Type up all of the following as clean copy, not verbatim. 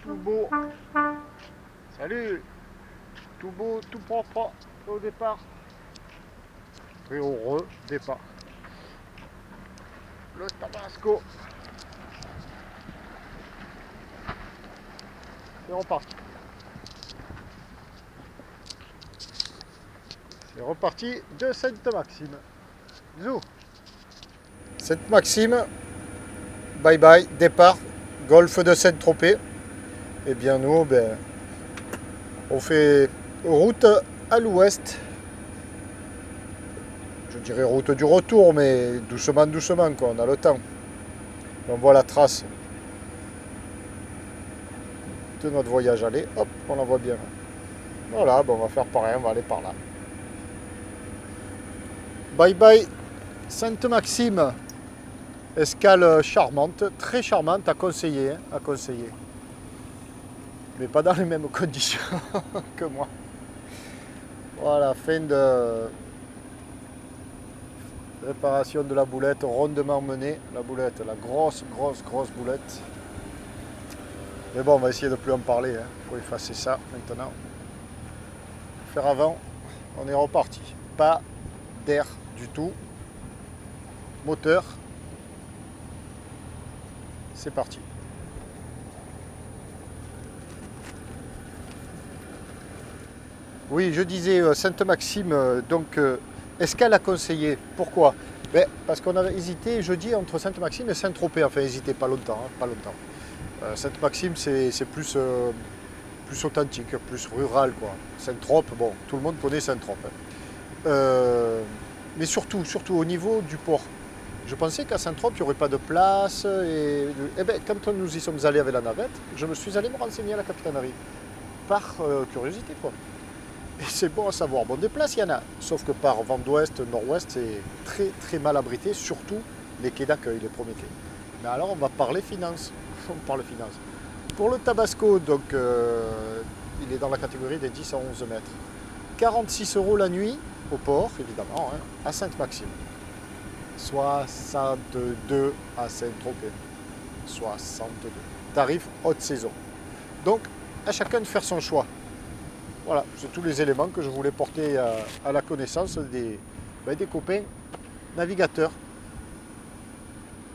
tout beau. Salut. Tout beau, tout propre au départ. Et au redépart. Le Tabasco. Et on repart. C'est reparti de Sainte-Maxime. Zou. Sainte-Maxime. Bye bye. Départ. Golfe de Saint-Tropez. Et bien nous, on fait route à l'ouest. Je dirais route du retour, mais doucement, doucement, quoi. On a le temps. On voit la trace de notre voyage aller. Hop, on la voit bien. Voilà, on va faire pareil, on va aller par là. Bye bye Sainte-Maxime. Escale charmante, très charmante, à conseiller, hein, à conseiller. Mais pas dans les mêmes conditions que moi. Voilà, fin de réparation de la boulette, rondement menée. La boulette, la grosse boulette. Mais bon, on va essayer de plus en parler. Il faut effacer ça maintenant. Faire avant, on est reparti. Pas d'air du tout. Moteur. C'est parti. Oui, je disais Sainte-Maxime, donc escale à conseiller. Pourquoi? Parce qu'on a hésité jeudi entre Sainte-Maxime et Saint-Tropez. Enfin, hésité pas longtemps, hein, pas longtemps. Sainte-Maxime, c'est plus, plus authentique, plus rural, quoi. Saint-Tropez, bon, tout le monde connaît Saint-Tropez. Mais surtout au niveau du port. Je pensais qu'à Saint-Tropez, il n'y aurait pas de place. Et bien, quand nous y sommes allés avec la navette, je me suis allé me renseigner à la capitainerie. Par curiosité, quoi. Et c'est bon à savoir. Bon, des places, il y en a. Sauf que par vent d'ouest, nord-ouest, c'est très mal abrité, surtout les quais d'accueil, les premiers quais. Mais alors, on va parler finance. On parle finance. Pour le Tabasco, donc, il est dans la catégorie des 10 à 11 mètres. 46 € la nuit, au port, évidemment, hein, à Sainte-Maxime. 62 à Saint-Tropez. 62. Tarif haute saison. Donc, à chacun de faire son choix. Voilà, c'est tous les éléments que je voulais porter à la connaissance des copains navigateurs.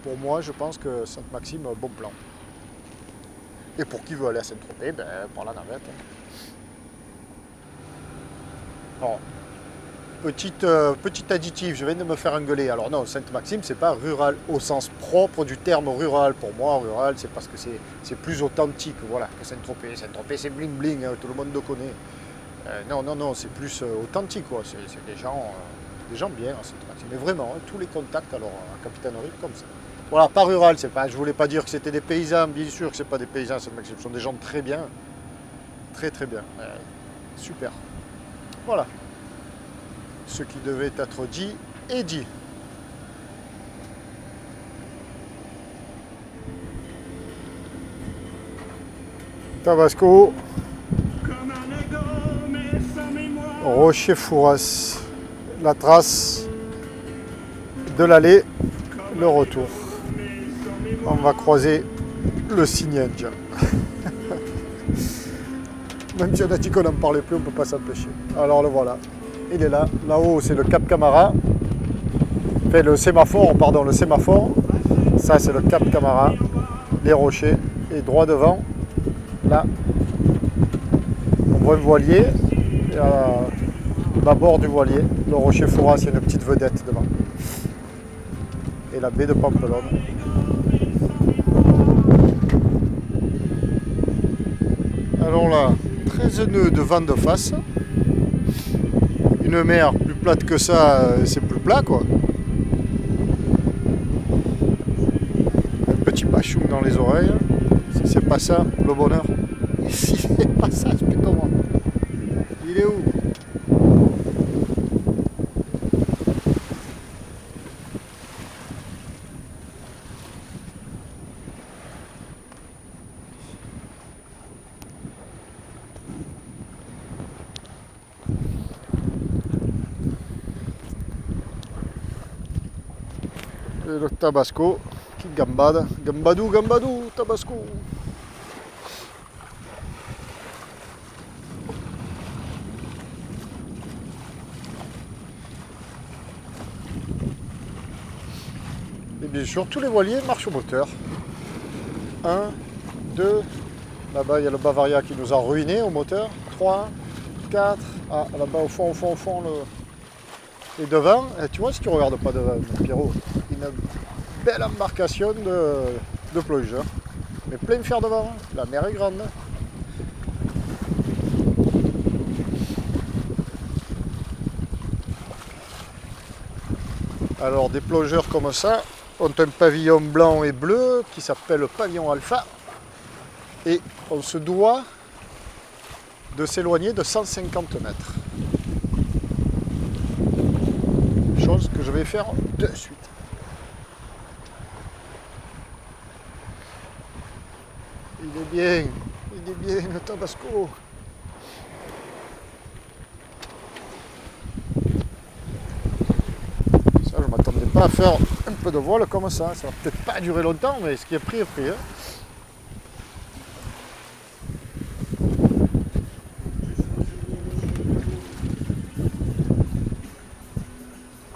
Pour moi, je pense que Sainte-Maxime, bon plan. Et pour qui veut aller à Saint-Tropez, par la navette. Alors, petit additif, je viens de me faire engueuler. Alors non, Sainte-Maxime, c'est pas rural au sens propre du terme rural. Pour moi, rural, c'est parce que c'est plus authentique, voilà, que Saint-Tropez. Saint-Tropez, c'est bling bling, hein, tout le monde le connaît. Non, c'est plus authentique, quoi. C'est des gens bien à Sainte-Maxime. Mais vraiment, hein, tous les contacts, alors, à capitainerie, comme ça. Voilà, pas rural, c'est pas. Je voulais pas dire que c'était des paysans, bien sûr que c'est pas des paysans à Sainte-Maxime. Ce sont des gens très bien, très bien, super. Voilà. Ce qui devait être dit est dit. Tabasco, Rocher-Fouras, la trace de l'aller, le retour. On va croiser le cygne indien. Même si on a dit qu'on n'en parlait plus, on ne peut pas s'empêcher. Alors le voilà. Il est là. Là-haut, c'est le Cap Camara. Enfin, le sémaphore, pardon, le sémaphore. Ça, c'est le Cap Camara. Les rochers. Et droit devant, là, on voit un voilier. Et à bord du voilier, le rocher Fouras, il y a une petite vedette devant. Et la baie de Pampelonne. Alors là, 13 nœuds de vent de face. Une mer plus plate que ça, c'est plus plat, quoi. Un petit bachoum dans les oreilles. Si c'est pas ça, le bonheur. Si c'est pas ça, explique-moi. Il est où? Et le Tabasco qui gambade. Gambadou, Tabasco. bien sûr, tous les voiliers marchent au moteur. 1, 2, là-bas il y a le Bavaria qui nous a ruiné au moteur. 3, 4, ah, là-bas au fond, et devant, et tu vois si tu regardes pas devant, Pierrot, une belle embarcation de plongeurs. Mais plein de fer devant, la mer est grande. Alors des plongeurs comme ça ont un pavillon blanc et bleu qui s'appelle pavillon alpha et on se doit de s'éloigner de 150 mètres. Chose que je vais faire de suite. Il est bien le Tabasco. Ça, je ne m'attendais pas à faire un peu de voile comme ça. Ça va peut-être pas durer longtemps, mais ce qui est pris est pris. Hein.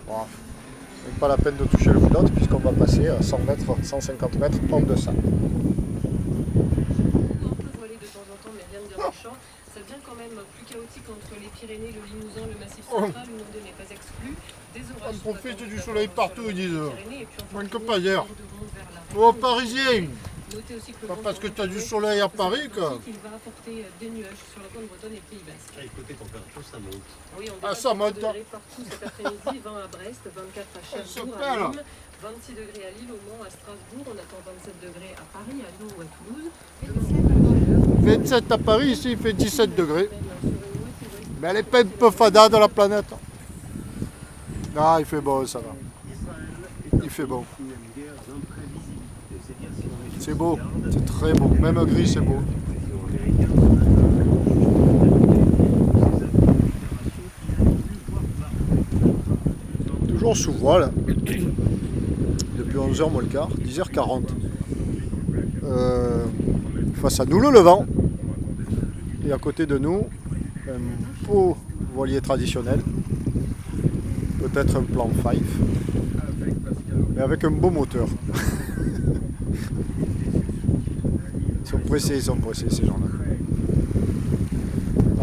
Bon, c'est pas la peine de toucher le pilote puisqu'on va passer à 100 mètres, 150 mètres en deçà. Ça devient quand même plus chaotique entre les Pyrénées, le Limousin, le Massif central, le Nord n'est pas exclu. Des orages. On profite du soleil partout, ils disent. Moins que pas hier. Oh, Parisien! Pas parce que tu as du soleil à Paris, quoi. Il va apporter des nuages sur la côte bretonne et Pays Basque. Et côté température, ça monte. Oui, on Ah, ça monte. partout cet après-midi, 20 à Brest, 24 à Cherbourg, à Nîmes, 26 degrés à Lille, au Mans, à Strasbourg. On attend 27 degrés à Paris, à Lyon ou à Toulouse. 27 à Paris, ici il fait 17 degrés. Mais elle est pas un peu fada de la planète. Ah, il fait beau, ça va. Il fait beau. C'est beau, c'est très beau. Même gris, c'est beau. Toujours sous voile. Depuis 11h moins le quart, 10h40. Face à nous le Levant. Et à côté de nous, un beau voilier traditionnel. Peut-être un plan Fife. Mais avec un beau moteur. Ils sont pressés ces gens-là.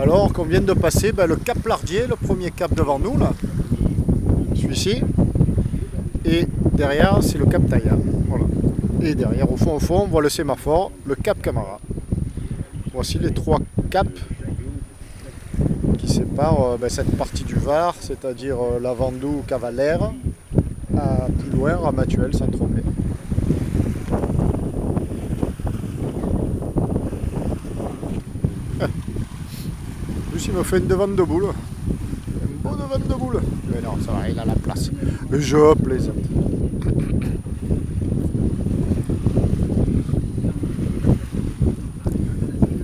Alors qu'on vient de passer le cap Lardier, le premier cap devant nous, là. Celui-ci. Et derrière, c'est le cap Taillard. Voilà. Et derrière, au fond, on voit le sémaphore, le cap Camara. Voici les trois caps qui séparent cette partie du Var, c'est-à-dire la Vendoue, Cavalère, à plus loin, Ramatuelle, Saint-Tropez. Lui, il me fait une devant de boule. Un beau devant de boule. Mais non, ça va, il a la place. Je plaisante.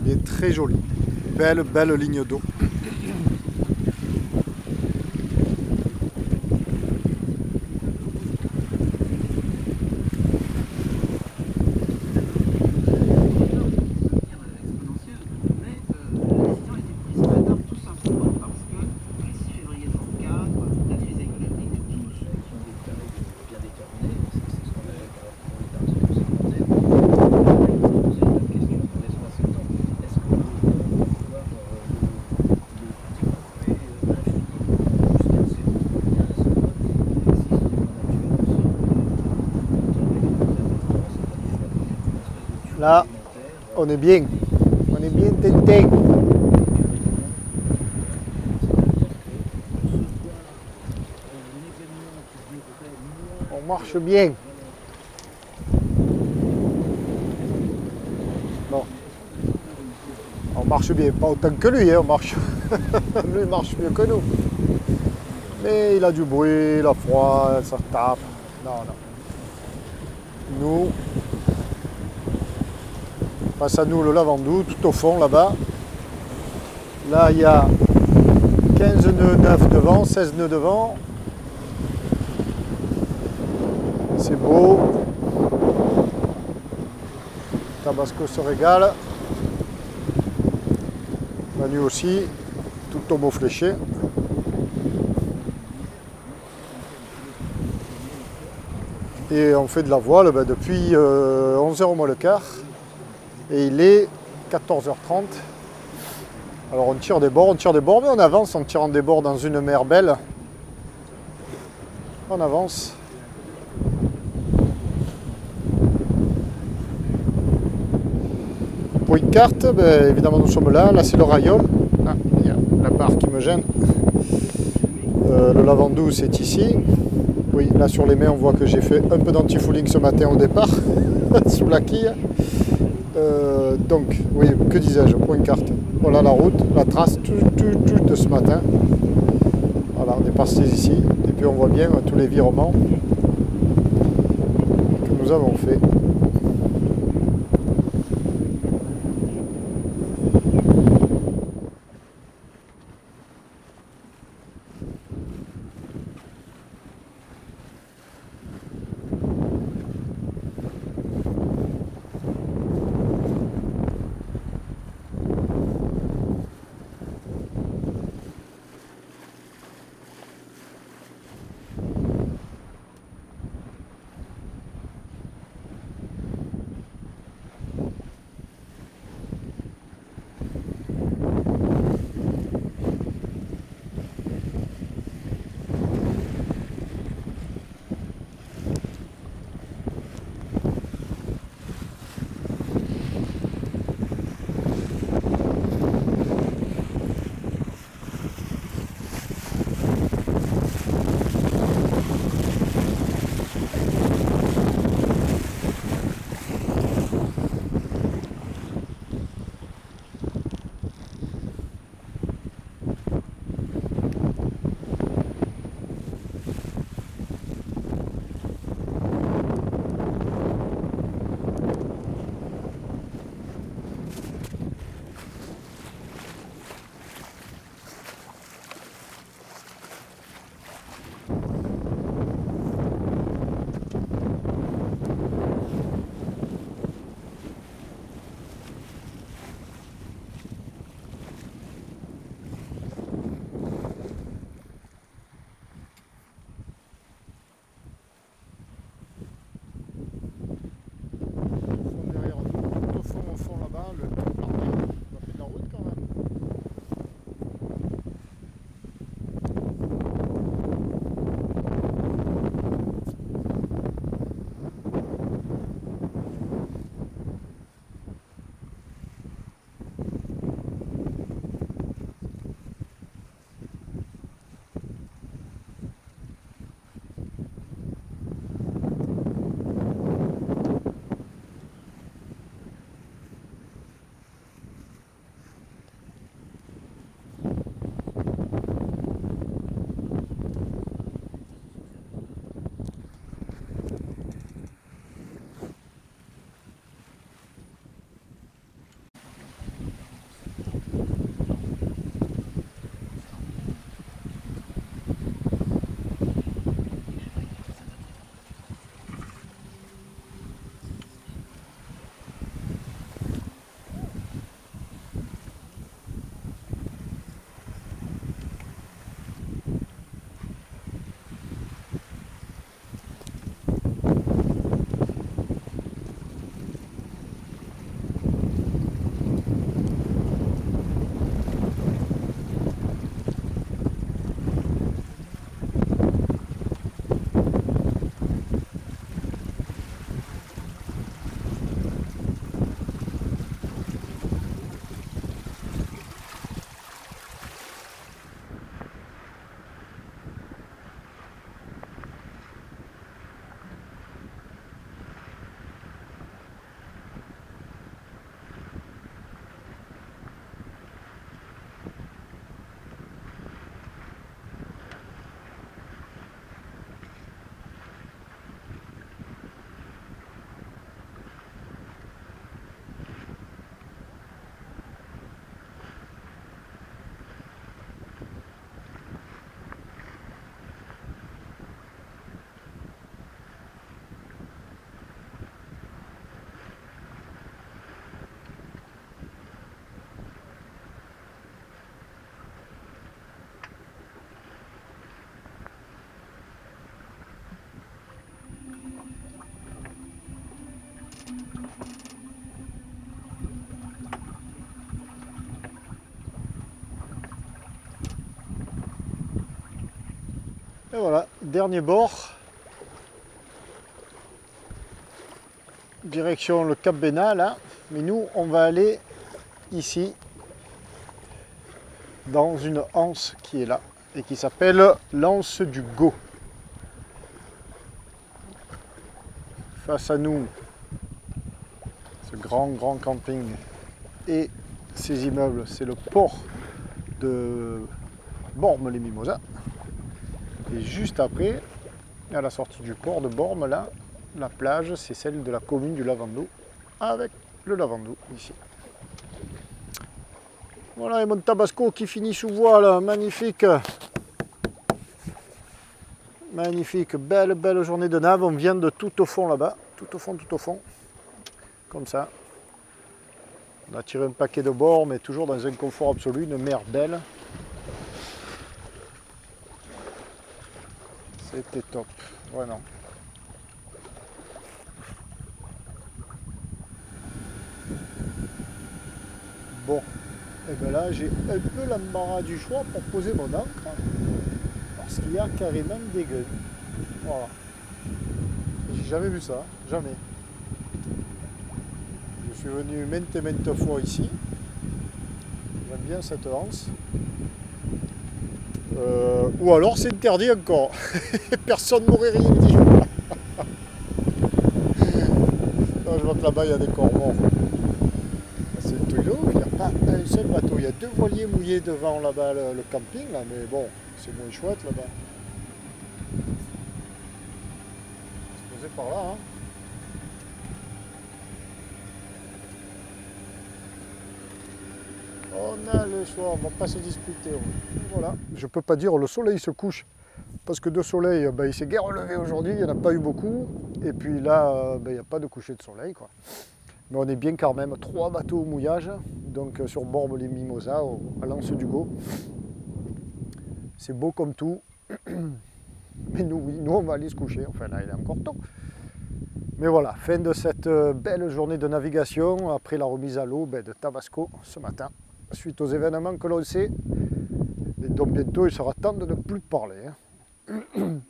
Il est très joli. Belle ligne d'eau. Là, on est bien tenté. On marche bien. Bon, on marche bien, pas autant que lui, hein, on marche. Lui il marche mieux que nous. Mais il a du bruit, il a froid, ça tape. Non. Nous, face à nous le Lavandou, tout au fond là-bas. Là il y a 15 nœuds neufs devant, 16 nœuds devant. C'est beau. Tabasco se régale. Manu aussi, tout tombeau fléché. Et on fait de la voile depuis 11h moins le quart. Et il est 14h30. Alors on tire des bords, mais on avance en tirant des bords dans une mer belle. On avance. Point carte, évidemment nous sommes là. Là c'est le Rayol. Ah, il y a la barre qui me gêne. Le Lavandou c'est ici. Oui, là sur les mains on voit que j'ai fait un peu d'anti-fouling ce matin au départ, sous la quille. Donc, oui, que disais-je, point carte. Voilà la route, la trace de ce matin. Voilà, on est passé ici. Et puis on voit bien tous les virements que nous avons fait. voilà, dernier bord. Direction le Cap Bénat là. Mais nous, on va aller ici, dans une anse qui est là, et qui s'appelle l'anse du Gau. Face à nous, ce grand camping et ces immeubles, c'est le port de Bormes-les-Mimosas. Et juste après, à la sortie du port de Bormes, là, la plage, c'est celle de la commune du Lavandou, avec le Lavandou ici. Voilà, et mon tabasco qui finit sous voile, magnifique. Magnifique, belle journée de nave. On vient de tout au fond là-bas, tout au fond, comme ça. On a tiré un paquet de bord, mais toujours dans un confort absolu, une mer belle. C'était top, vraiment. Bon, et bien là j'ai un peu l'embarras du choix pour poser mon ancre, parce qu'il y a carrément des gueules. Voilà. J'ai jamais vu ça, jamais. Je suis venu maintes fois ici. J'aime bien cette anse. Ou alors c'est interdit encore. Personne m'aurait rien dit. Non, je vois que là-bas il y a des cormorans. C'est un truc de ouf, il n'y a pas un seul bateau. Il y a 2 voiliers mouillés devant là-bas le camping, là, mais bon, c'est moins chouette là-bas. C'est posé par là, hein. On a le soir, on va pas se disputer. Voilà, je peux pas dire le soleil se couche, parce que de soleil, ben, il s'est guère relevé aujourd'hui, il n'y en a pas eu beaucoup. Et puis là, ben, il n'y a pas de coucher de soleil, quoi. Mais on est bien quand même, 3 bateaux au mouillage, donc sur Bormes-les-Mimosas, à l'anse du Gau. C'est beau comme tout, mais nous, oui, nous on va aller se coucher, enfin là il est encore tôt. Mais voilà, fin de cette belle journée de navigation, après la remise à l'eau de Tabasco ce matin, suite aux événements que l'on sait, et donc bientôt il sera temps de ne plus parler. Hein.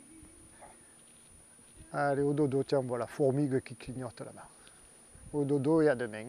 Allez, au dodo, tiens, voilà, fourmigue qui clignote là-bas. Au dodo et à demain.